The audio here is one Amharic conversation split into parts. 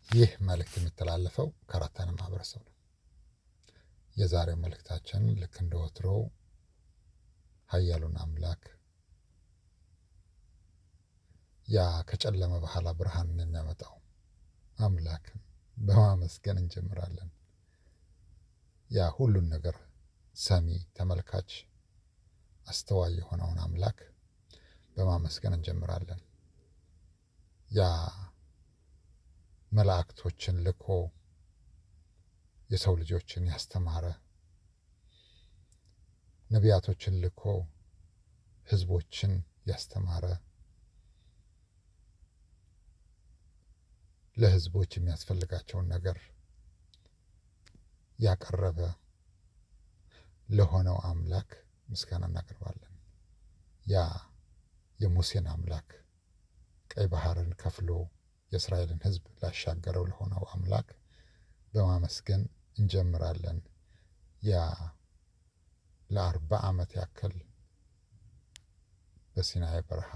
ይህ መልእክት የሚተላለፈው ከአራታን ማህበረሰብ ነው። የዛሬው መልእክታችን ልክ እንደ ወትሮው ኃያሉን አምላክ ያ ከጨለመ በኋላ ብርሃንን የሚያመጣው አምላክን በማመስገን እንጀምራለን። ያ ሁሉን ነገር ሰሚ፣ ተመልካች፣ አስተዋይ የሆነውን አምላክ በማመስገን እንጀምራለን። ያ መላእክቶችን ልኮ የሰው ልጆችን ያስተማረ፣ ነቢያቶችን ልኮ ህዝቦችን ያስተማረ፣ ለህዝቦች የሚያስፈልጋቸውን ነገር ያቀረበ ለሆነው አምላክ ምስጋና እናቀርባለን። ያ የሙሴን አምላክ ቀይ ባህርን ከፍሎ የእስራኤልን ህዝብ ላሻገረው ለሆነው አምላክ በማመስገን እንጀምራለን። ያ ለ40 ዓመት ያክል በሲናይ በረሃ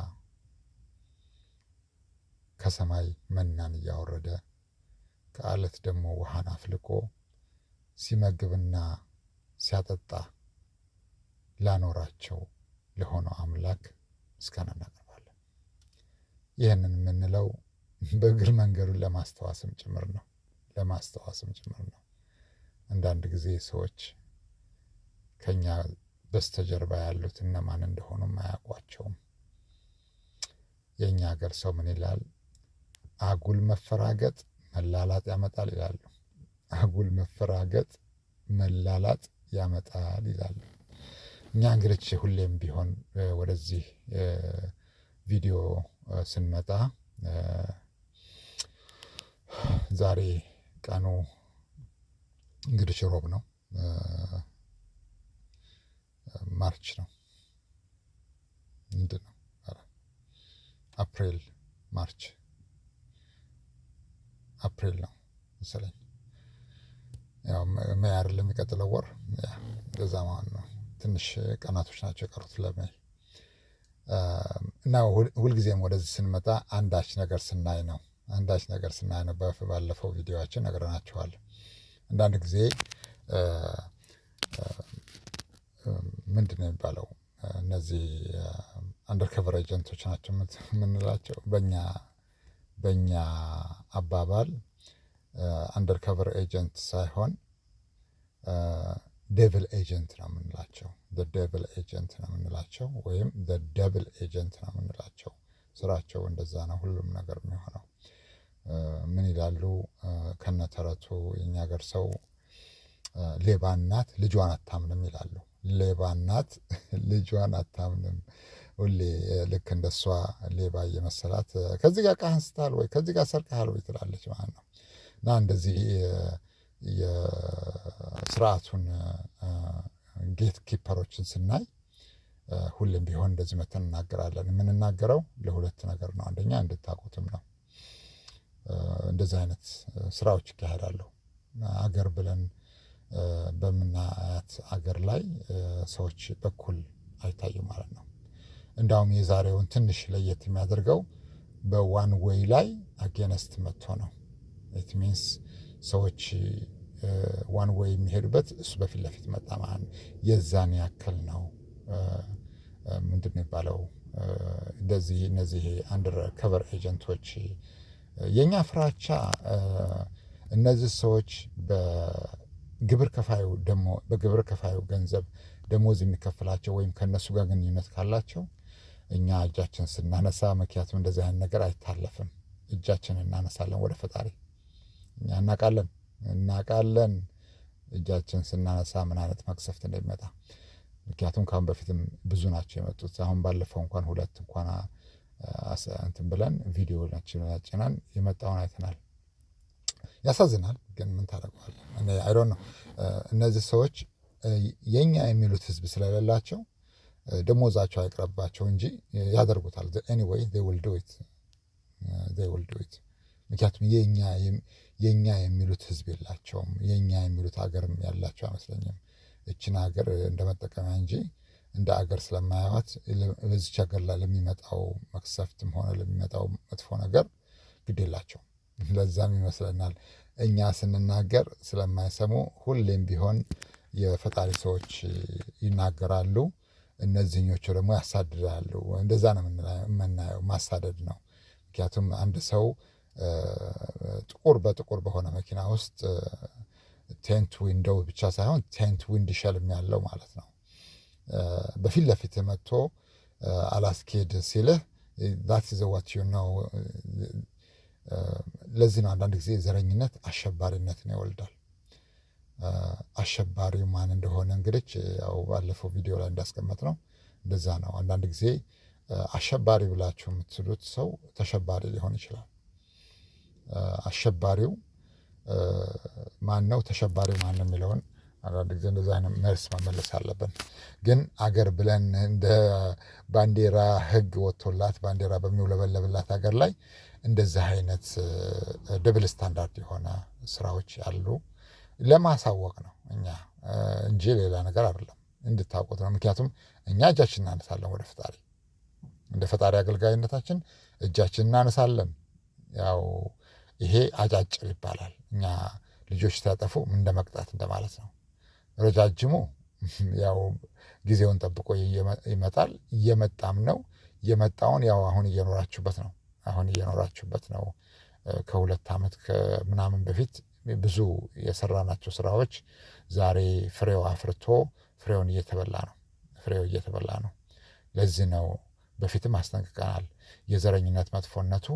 ከሰማይ መናን እያወረደ ከአለት ደግሞ ውሃን አፍልቆ ሲመግብና ሲያጠጣ ላኖራቸው ለሆነው አምላክ ምስጋና እናቀርባለን። ይህንን የምንለው በእግር መንገዱን ለማስተዋስም ጭምር ነው። አንዳንድ ጊዜ ሰዎች ከኛ በስተጀርባ ያሉት እነማን እንደሆኑም አያውቋቸውም። የእኛ ሀገር ሰው ምን ይላል? አጉል መፈራገጥ መላላጥ ያመጣል ይላሉ። አጉል መፈራገጥ መላላጥ ያመጣል ይላሉ። እኛ እንግዲህ ሁሌም ቢሆን ወደዚህ ቪዲዮ ስንመጣ ዛሬ ቀኑ እንግዲህ ሮብ ነው፣ ማርች ነው፣ ምንድን ነው አፕሪል ነው መሰለኝ። ያው ሜይ አይደለም የሚቀጥለው ወር፣ እንደዛ ማለት ነው። ትንሽ ቀናቶች ናቸው የቀሩት ለሜይ እና ሁልጊዜም ወደዚህ ስንመጣ አንዳች ነገር ስናይ ነው። ባለፈው ቪዲዮችን ነግረናችኋል። አንዳንድ ጊዜ ምንድን ነው የሚባለው እነዚህ አንደርከቨር ኤጀንቶች ናቸው የምንላቸው በእኛ አባባል አንደርከቨር ኤጀንት ሳይሆን ዴቪል ኤጀንት ነው የምንላቸው። ዴቪል ኤጀንት ነው የምንላቸው ወይም ደብል ኤጀንት ነው የምንላቸው። ስራቸው እንደዛ ነው። ሁሉም ነገር የሚሆነው ምን ይላሉ ከነተረቱ የኛ ሀገር ሰው ሌባ እናት ልጇን አታምንም ይላሉ። ሌባ እናት ልጇን አታምንም። ሁሌ ልክ እንደሷ ሌባ እየመሰላት ከዚህ ጋር ዕቃ አንስተሃል ወይ ከዚህ ጋር ሰርቀሃል ወይ ትላለች ማለት ነው። እና እንደዚህ የስርዓቱን ጌት ኪፐሮችን ስናይ ሁሌም ቢሆን እንደዚህ መተን እናገራለን። የምንናገረው ለሁለት ነገር ነው። አንደኛ እንድታውቁትም ነው። እንደዚህ አይነት ስራዎች ይካሄዳሉ። አገር ብለን በምናያት አገር ላይ ሰዎች በኩል አይታዩም ማለት ነው። እንዳውም የዛሬውን ትንሽ ለየት የሚያደርገው በዋን ዌይ ላይ አጌነስት መጥቶ ነው። ኢት ሚንስ ሰዎች ዋን ዌይ የሚሄዱበት እሱ በፊት ለፊት መጣ ማለት ነው። የዛን ያክል ነው ምንድን ነው የሚባለው እነዚህ አንደር ከቨር ኤጀንቶች የኛ ፍራቻ እነዚህ ሰዎች በግብር ከፋዩ ገንዘብ ደሞዝ የሚከፍላቸው ወይም ከነሱ ጋር ግንኙነት ካላቸው እኛ እጃችን ስናነሳ፣ ምክንያቱም እንደዚህ አይነት ነገር አይታለፍም። እጃችን እናነሳለን ወደ ፈጣሪ። እኛ እናቃለን እጃችን ስናነሳ ምን አይነት መቅሰፍት እንደሚመጣ። ምክንያቱም ካሁን በፊትም ብዙ ናቸው የመጡት። አሁን ባለፈው እንኳን 2 እንኳን እንትን ብለን ቪዲዮ ጭነን የመጣውን አይተናል። ያሳዝናል፣ ግን ምን ታደርገዋለህ? አይ ዶንት ኖ። እነዚህ ሰዎች የኛ የሚሉት ህዝብ ስለሌላቸው ደሞዛቸው አይቅረባቸው እንጂ ያደርጉታል። ኤኒዌይ they will do it። ምክንያቱም የኛ የሚሉት ህዝብ የላቸውም። የኛ የሚሉት ሀገርም ያላቸው አይመስለኝም። እችን ሀገር እንደ መጠቀሚያ እንጂ እንደ አገር ስለማያዋት በዚች ሀገር ላይ ለሚመጣው መቅሰፍትም ሆነ ለሚመጣው መጥፎ ነገር ግድ የላቸውም። ለዛም ይመስለናል እኛ ስንናገር ስለማይሰሙ ሁሌም ቢሆን የፈጣሪ ሰዎች ይናገራሉ፣ እነዚህኞቹ ደግሞ ያሳድዳሉ። እንደዛ ነው የምናየው፣ ማሳደድ ነው። ምክንያቱም አንድ ሰው ጥቁር በጥቁር በሆነ መኪና ውስጥ ቴንት ዊንዶው ብቻ ሳይሆን ቴንት ዊንድ ሸልም ያለው ማለት ነው። በፊት ለፊት መጥቶ አላስኬድ ሲልህ ዛት ዘ ዋት ዩ ነው። ለዚህ ነው አንዳንድ ጊዜ ዘረኝነት አሸባሪነትን ይወልዳል። አሸባሪው ማን እንደሆነ እንግዲህ ያው ባለፈው ቪዲዮ ላይ እንዳስቀመጥ ነው እንደዛ ነው። አንዳንድ ጊዜ አሸባሪ ብላችሁ የምትሉት ሰው ተሸባሪ ሊሆን ይችላል። አሸባሪው ማን ነው፣ ተሸባሪው ማን ነው የሚለውን አንዳንድ ጊዜ እንደዛ አይነት መልስ መመለስ አለብን። ግን አገር ብለን እንደ ባንዲራ ሕግ ወጥቶላት ባንዲራ በሚውለበለብላት ሀገር ላይ እንደዚህ አይነት ደብል ስታንዳርድ የሆነ ስራዎች አሉ። ለማሳወቅ ነው እኛ እንጂ ሌላ ነገር አይደለም፣ እንድታውቁት ነው። ምክንያቱም እኛ እጃችን እናነሳለን ወደ ፈጣሪ፣ እንደ ፈጣሪ አገልጋይነታችን እጃችን እናነሳለን። ያው ይሄ አጫጭር ይባላል። እኛ ልጆች ሲያጠፉ እንደ መቅጣት እንደማለት ነው። ረጃጅሙ ያው ጊዜውን ጠብቆ ይመጣል፣ እየመጣም ነው። የመጣውን ያው አሁን እየኖራችሁበት ነው። ከ2 ዓመት ከምናምን በፊት ብዙ የሰራናቸው ስራዎች ዛሬ ፍሬው አፍርቶ ፍሬው እየተበላ ነው። ለዚህ ነው በፊትም አስጠንቅቀናል። የዘረኝነት መጥፎነቱ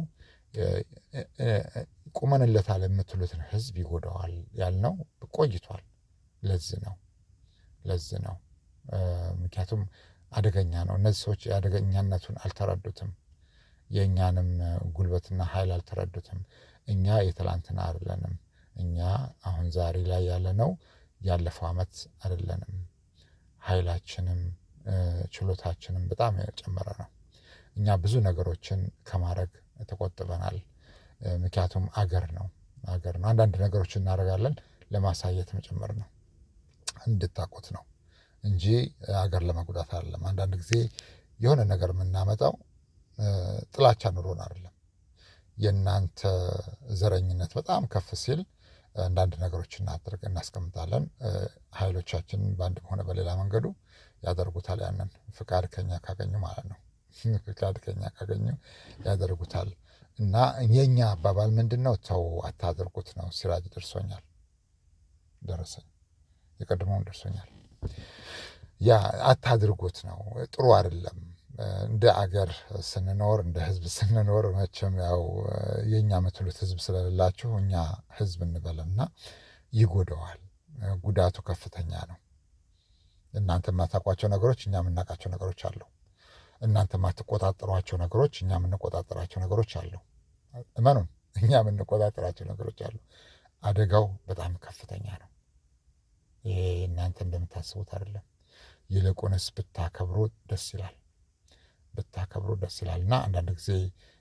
ቁመንለታል የምትሉትን ህዝብ ይጎዳዋል ያልነው ቆይቷል። ለዚህ ነው ምክንያቱም አደገኛ ነው። እነዚህ ሰዎች የአደገኛነቱን አልተረዱትም። የእኛንም ጉልበትና ኃይል አልተረዱትም። እኛ የትላንትና አይደለንም። እኛ አሁን ዛሬ ላይ ያለነው ያለፈው ዓመት አይደለንም። ኃይላችንም ችሎታችንም በጣም የጨመረ ነው። እኛ ብዙ ነገሮችን ከማድረግ ተቆጥበናል። ምክንያቱም አገር ነው። አንዳንድ ነገሮችን እናደርጋለን ለማሳየት መጨመር ነው፣ እንድታውቁት ነው እንጂ አገር ለመጉዳት አይደለም። አንዳንድ ጊዜ የሆነ ነገር የምናመጣው ጥላቻ ኑሮን አይደለም። የእናንተ ዘረኝነት በጣም ከፍ ሲል አንዳንድ ነገሮችን እናስቀምጣለን። ኃይሎቻችን በአንድም ሆነ በሌላ መንገዱ ያደርጉታል። ያንን ፍቃድ ከኛ ካገኙ ማለት ነው። ፍቃድ ከኛ ካገኙ ያደርጉታል። እና የኛ አባባል ምንድን ነው? ተው አታደርጉት ነው። ሲራጅ ደረሰኝ የቀድሞውን ደርሶኛል። ያ አታድርጉት ነው፣ ጥሩ አይደለም። እንደ አገር ስንኖር እንደ ህዝብ ስንኖር መቼም ያው የእኛ ምትሉት ህዝብ ስለሌላችሁ እኛ ህዝብ እንበልና ይጎደዋል። ጉዳቱ ከፍተኛ ነው። እናንተ የማታውቋቸው ነገሮች እኛ የምናውቃቸው ነገሮች አሉ። እናንተ የማትቆጣጠሯቸው ነገሮች እኛ የምንቆጣጠራቸው ነገሮች አሉ። እመኑን፣ እኛ የምንቆጣጠራቸው ነገሮች አሉ። አደጋው በጣም ከፍተኛ ነው። ይሄ እናንተ እንደምታስቡት አይደለም። ይልቁንስ ብታከብሩ ደስ ይላል። እና አንዳንድ ጊዜ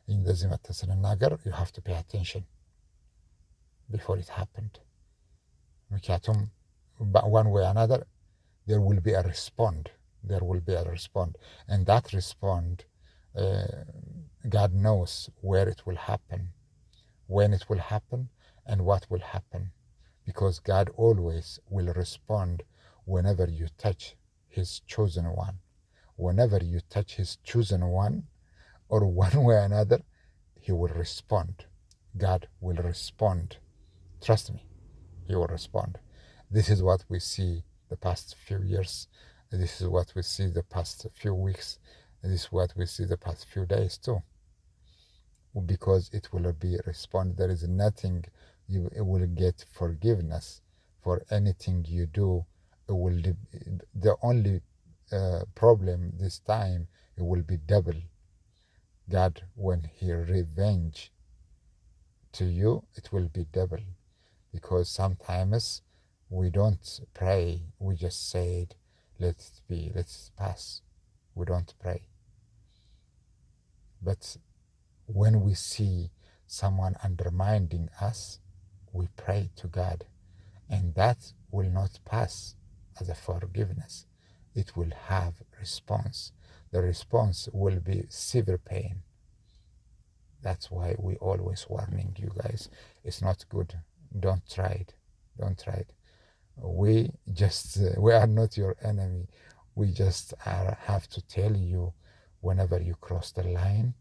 እንደዚህ መተን ስንናገር you have to pay attention before it happened። ምክንያቱም one way or another there will be a respond and that respond God knows where it will happen, when it will happen, and what will happen, because God always will respond whenever you touch his chosen one. Whenever you touch his chosen one, or one way or another, he will respond. God will respond. Trust me, he will respond. This is what we see the past few years. This is what we see the past few weeks. This is what we see the past few days too. Because it will be respond. There is nothing you will get forgiveness for anything you do. The only problem this time, it will be double. God, when he revenge to you, it will be double. Because sometimes we don't pray, we just say it, let it be, let it pass. We don't pray. But when we see someone undermining us, we pray to God, and that will not pass as a forgiveness. It will have response. The response will be severe pain. That's why we always warning you guys. It's not good. Don't try it. Don't try it. We are not your enemy. We just have to tell you, whenever you cross the line,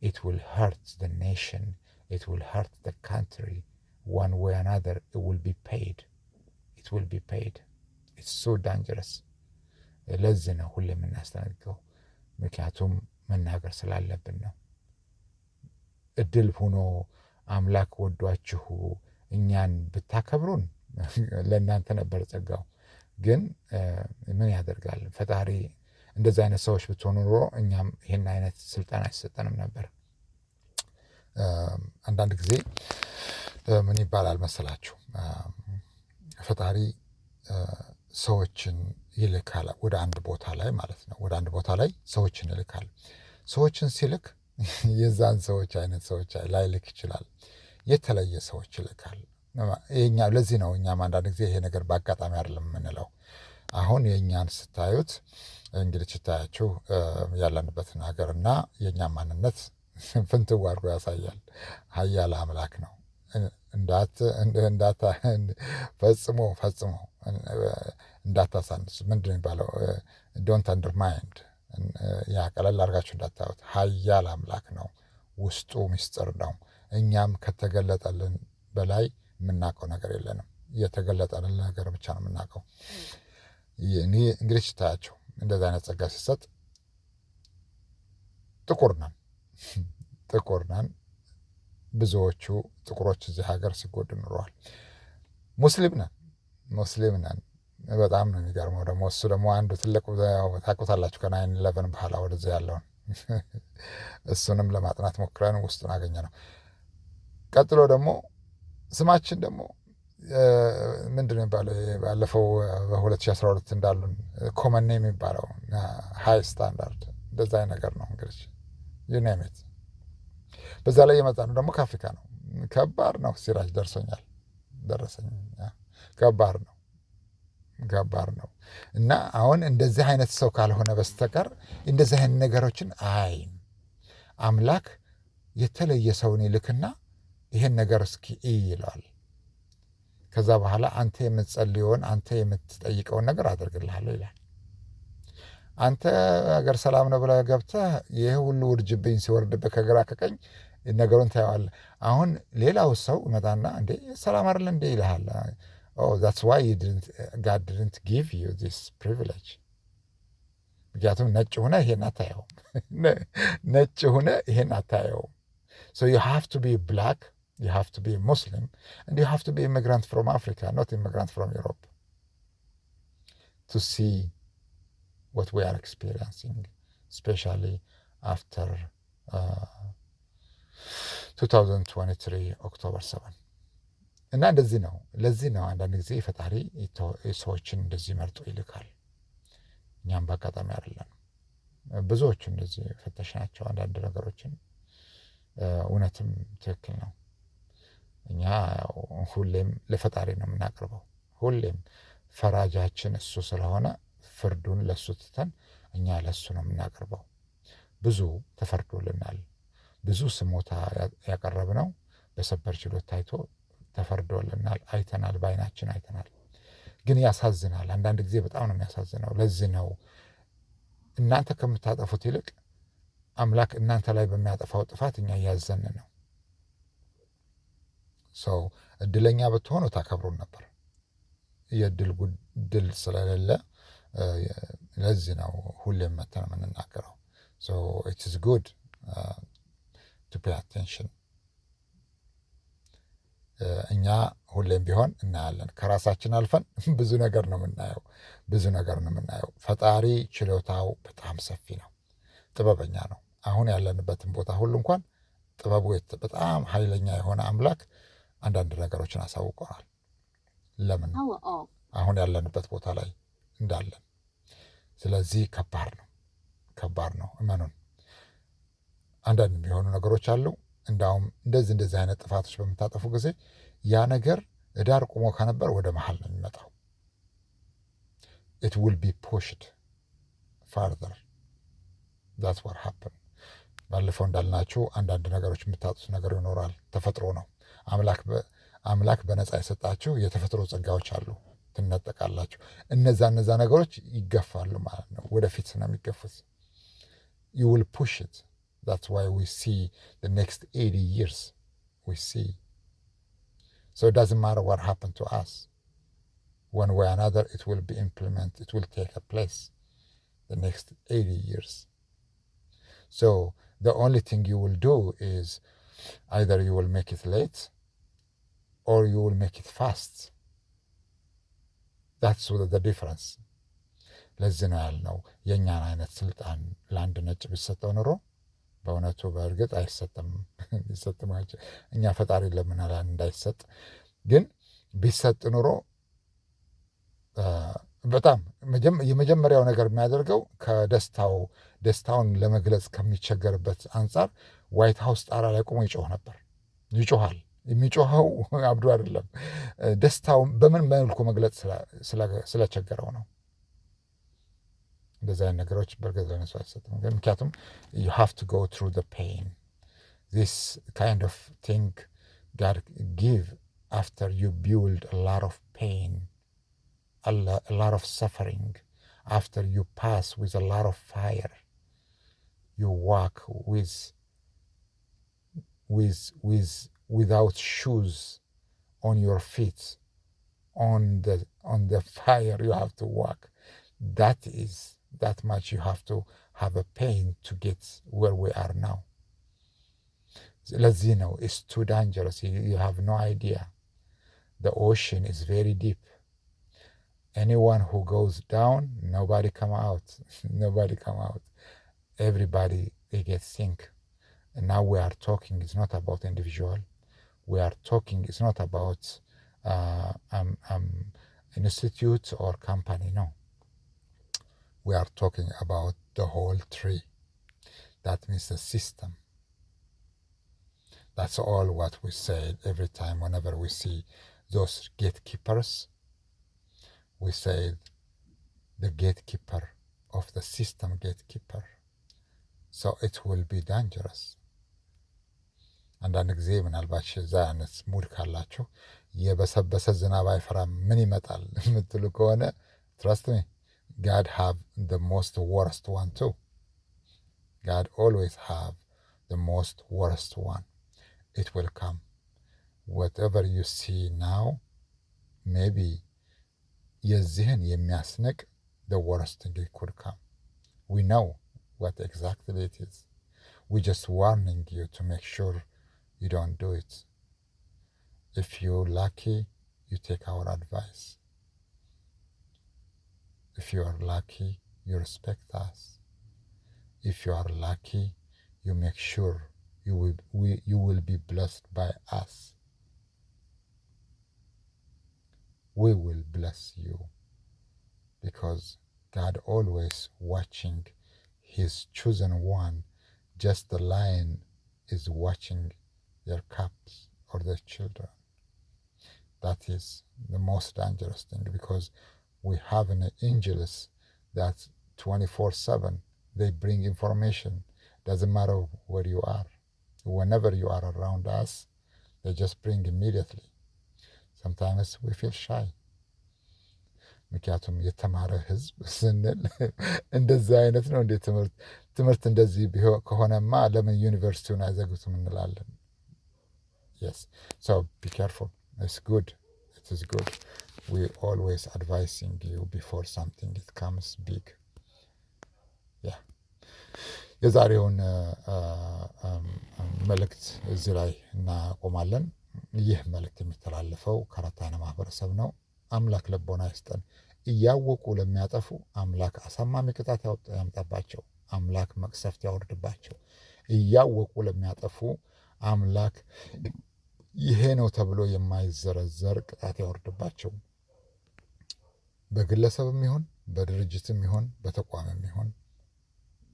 it will hurt the nation. It will hurt the country. One way or another, it will be paid. It will be paid. It's so dangerous. ለዚህ ነው ሁሌ የምናስጠነቅቀው፣ ምክንያቱም መናገር ስላለብን ነው። እድል ሆኖ አምላክ ወዷችሁ እኛን ብታከብሩን ለእናንተ ነበር ጸጋው። ግን ምን ያደርጋል ፈጣሪ፣ እንደዚህ አይነት ሰዎች ብትሆኑ ኑሮ እኛም ይህን አይነት ስልጣን አይሰጠንም ነበር። አንዳንድ ጊዜ ምን ይባላል መሰላችሁ፣ ፈጣሪ ሰዎችን ይልካል ወደ አንድ ቦታ ላይ ማለት ነው። ወደ አንድ ቦታ ላይ ሰዎችን ይልካል። ሰዎችን ሲልክ የዛን ሰዎች አይነት ሰዎች ላይልክ ይችላል። የተለየ ሰዎች ይልካል። ለዚህ ነው እኛም አንዳንድ ጊዜ ይሄ ነገር በአጋጣሚ አይደለም የምንለው። አሁን የእኛን ስታዩት እንግዲህ ስታያችሁ ያለንበትን ሀገርና የእኛን ማንነት ፍንትው አድርጎ ያሳያል። ኃያል አምላክ ነው። ፈጽሞ እንዳታሳንሱ። ምንድን ነው የሚባለው? ዶንት አንደርማይንድ፣ ያ ቀለል አድርጋችሁ እንዳታዩት። ኃያል አምላክ ነው። ውስጡ ምስጢር ነው። እኛም ከተገለጠልን በላይ የምናውቀው ነገር የለንም። የተገለጠልን ነገር ብቻ ነው የምናውቀው። እንግዲህ ስታያቸው እንደዚህ አይነት ጸጋ ሲሰጥ ጥቁር ነን። ብዙዎቹ ጥቁሮች እዚህ ሀገር ሲጎዱ ኑረዋል። ሙስሊም ነን። በጣም ነው የሚገርመው። ደግሞ እሱ ደግሞ አንዱ ትልቁ ታውቁታላችሁ፣ ከ9/11 በኋላ ወደዚህ ያለውን እሱንም ለማጥናት ሞክረን ውስጡን አገኘ ነው። ቀጥሎ ደግሞ ስማችን ደግሞ ምንድን ነው የሚባለው? ባለፈው በ2012 እንዳሉን ኮመን የሚባለው ሃይ ስታንዳርድ እንደዛ ነገር ነው። እንግዲህ ዩኔሜት በዛ ላይ የመጣ ነው ደግሞ ከአፍሪካ ነው። ከባድ ነው። ሲራጅ ደረሰኝ። ከባድ ነው። እና አሁን እንደዚህ አይነት ሰው ካልሆነ በስተቀር እንደዚህ አይነት ነገሮችን አምላክ የተለየ ሰውን ይልክና ይሄን ነገር እስኪ ይለዋል። ከዛ በኋላ አንተ የምትጸልየውን አንተ የምትጠይቀውን ነገር አድርግልሃለሁ ይላል። አንተ ሀገር ሰላም ነው ብለህ ገብተህ ይህ ሁሉ ውርጅብኝ ሲወርድብህ ከግራ ከቀኝ ነገሩን ታየዋለህ። አሁን ሌላው ሰው ይመጣና እንዴ ሰላም አይደለ እንዴ ይልሃል። that's why God didn't give you this privilege። ምክንያቱም ነጭ ሆነ ይሄን አታየውም። So you have to be black, you have to be a Muslim, and you have to be immigrant from Africa, not immigrant from Europe, to see what we are experiencing, especially after 2023 October 7. እና ለዚህ ነው አንዳንድ ጊዜ ፈጣሪ ሰዎችን እንደዚህ መርጦ ይልካል። እኛም በአጋጣሚ አይደለም። ብዙዎቹ እንደዚህ ፈተሽናቸው አንዳንድ ነገሮችን እውነትም ትክክል ነው። እኛ ሁሌም ለፈጣሪ ነው የምናቀርበው። ሁሌም ፈራጃችን እሱ ስለሆነ ፍርዱን ለሱ ትተን እኛ ለሱ ነው የምናቀርበው። ብዙ ተፈርዶልናል። ብዙ ስሞታ ያቀረብነው በሰበር ችሎት ታይቶ ተፈርዶልናል። አይተናል፣ በዓይናችን አይተናል። ግን ያሳዝናል። አንዳንድ ጊዜ በጣም ነው የሚያሳዝነው። ለዚህ ነው እናንተ ከምታጠፉት ይልቅ አምላክ እናንተ ላይ በሚያጠፋው ጥፋት እኛ እያዘን ነው። ሰው እድለኛ ብትሆኑ ታከብሩን ነበር። የእድል ስለሌለ ለዚህ ነው ሁሌም መተን የምንናገረው። so it is good to pay attention። እኛ ሁሌም ቢሆን እናያለን። ከራሳችን አልፈን ብዙ ነገር ነው የምናየው። ፈጣሪ ችሎታው በጣም ሰፊ ነው፣ ጥበበኛ ነው። አሁን ያለንበትን ቦታ ሁሉ እንኳን ጥበቡ በጣም ኃይለኛ የሆነ አምላክ አንዳንድ ነገሮችን አሳውቀናል። ለምን አሁን ያለንበት ቦታ ላይ እንዳለን። ስለዚህ ከባድ ነው እመኑን። አንዳንድ የሚሆኑ ነገሮች አሉ። እንዳውም እንደዚህ አይነት ጥፋቶች በምታጠፉ ጊዜ ያ ነገር ዳር ቆሞ ከነበር ወደ መሀል ነው የሚመጣው። it will be pushed further. That's what happened። ባለፈው እንዳልናችሁ አንዳንድ ነገሮች የምታጡት ነገር ይኖራል። ተፈጥሮ ነው። አምላክ በነፃ የሰጣችሁ የተፈጥሮ ጸጋዎች አሉ፣ ትነጠቃላችሁ። እነዛ ነገሮች ይገፋሉ ማለት ነው። ወደፊት ነው የሚገፉት። you will push it. That's why we see the next 80 years. We see. So it doesn't matter what happened to us. One way or another, it will be implemented. It will take a place the next 80 years. So the only thing you will do is either you will make it late or you will make it fast. That's the difference. ለዚህ ነው ያልነው የእኛን አይነት ስልጣን ለአንድ ነጭ ቢሰጠው ኑሮ በእውነቱ በእርግጥ አይሰጥም። ቢሰጥም እኛ ፈጣሪ ለምናል እንዳይሰጥ፣ ግን ቢሰጥ ኑሮ በጣም የመጀመሪያው ነገር የሚያደርገው ደስታውን ለመግለጽ ከሚቸገርበት አንጻር ዋይት ሀውስ ጣራ ላይ ቆሞ ይጮህ ነበር። ይጮሃል። የሚጮኸው አብዶ አይደለም፣ ደስታውን በምን መልኩ መግለጽ ስለቸገረው ነው። እንደዚህ አይነት ነገሮች በእርግጥ ለነሱ አይሰጥም። ግን ምክንያቱም you have to go through the pain. This kind of thing God give after you build a lot of pain, a lot of suffering, after you pass with a lot of fire. You walk without shoes on your feet, on the fire you have to walk. That much you have to have a pain to get where we are now. ለዚህ ነው it's too dangerous. You have no idea. The ocean is very deep. Anyone who goes down, nobody come out. Nobody come out. Everybody, they get sink. And now we are talking, it's not about individual. We are talking, it's not about institute or company, no. We are talking about the whole tree. That means the system. That's all what we say every time whenever we see those gatekeepers. We say the gatekeeper of the system gatekeeper. So it will be dangerous. አንዳንድ ጊዜ ምናልባት እዛ አይነት ሙድ ካላችሁ የበሰበሰ ዝናብ አይፈራም ምን ይመጣል የምትሉ ከሆነ trust me, God have the most worst one too. God always have the most worst one. It will come. Whatever you see now, maybe የዚህን የሚያስንቅ the worst thing could come. We know what exactly it is. We just warning you to make sure you don't do it. If you're lucky, you take our advice. If you are lucky, you respect us. If you are lucky, you make sure you will be blessed by us. We will bless you because God always watching his chosen one. Just the lion is watching their cubs or their children. That is the most dangerous thing because we have an angels that 24/7 they bring information. Doesn't matter where you are. Whenever you are around us, they just bring immediately. Sometimes we feel shy. ምክንያቱም የተማረ ህዝብ ስንል እንደዚህ አይነት ነው። እንደ ትምህርት እንደዚህ ከሆነማ ለምን ዩኒቨርሲቲውን አይዘጉትም እንላለን። Yes, so be careful. It's good. It is good. We always advising you before something it comes big. Yeah. የዛሬውን መልእክት እዚህ ላይ እናቆማለን። ይህ መልእክት የሚተላለፈው ከአራታይነ ማህበረሰብ ነው። አምላክ ልቦና ይስጠን። እያወቁ ለሚያጠፉ አምላክ አሳማሚ ቅጣት ያምጣባቸው። አምላክ መቅሰፍት ያወርድባቸው። እያወቁ ለሚያጠፉ አምላክ ይሄ ነው ተብሎ የማይዘረዘር ቅጣት ያወርድባቸው። በግለሰብም ይሁን በድርጅትም ይሁን በተቋምም ይሁን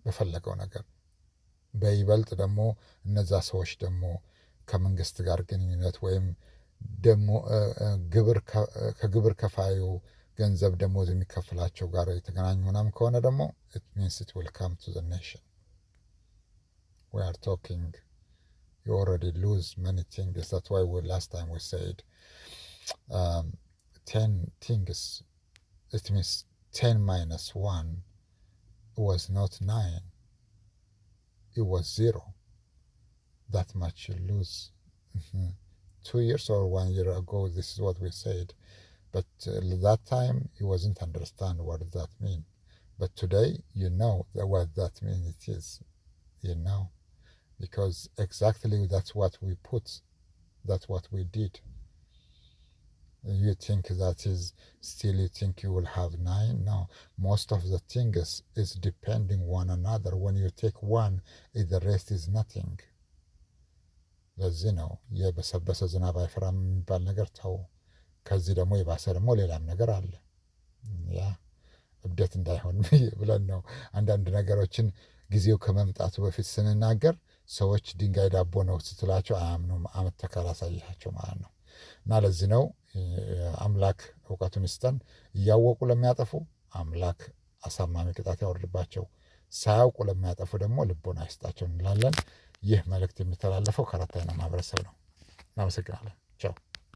በፈለገው ነገር። በይበልጥ ደግሞ እነዛ ሰዎች ደግሞ ከመንግስት ጋር ግንኙነት ወይም ደግሞ ከግብር ከፋዩ ገንዘብ ደሞዝ የሚከፍላቸው ጋር የተገናኙ ምናምን ከሆነ ደግሞ it means it will come to the nation. we are talking, you already lose many things. That's why last time we said 10 things. It means 10 minus 1 was not 9. It was 0. That much you lose. 2 years or 1 year ago, this is what we said. But that time, you wasn't understand what does that mean. But today, you know what that means it is. You know. Because exactly that's what we put. That's what we did. You think that is still, you think you will have 9? No. Most of the things is depending one another. When you take one, the rest is nothing. ለዚህ ነው የበሰበሰ ዝናብ አይፈራም የሚባል ነገር ተው። ከዚህ ደግሞ የባሰ ደግሞ ሌላም ነገር አለ። ያ እብደት እንዳይሆን ብለን ነው አንዳንድ ነገሮችን ጊዜው ከመምጣቱ በፊት ስንናገር ሰዎች ድንጋይ ዳቦ ነው ስትላቸው አያምኑም። አመት ካላሳያቸው ማለት ነው። እና ለዚህ ነው አምላክ እውቀቱን ይስጠን። እያወቁ ለሚያጠፉ አምላክ አሳማሚ ቅጣት ያወርድባቸው፣ ሳያውቁ ለሚያጠፉ ደግሞ ልቦና ይስጣቸው እንላለን። ይህ መልእክት የሚተላለፈው ከአራት አይና ማህበረሰብ ነው። እናመሰግናለን። ቻው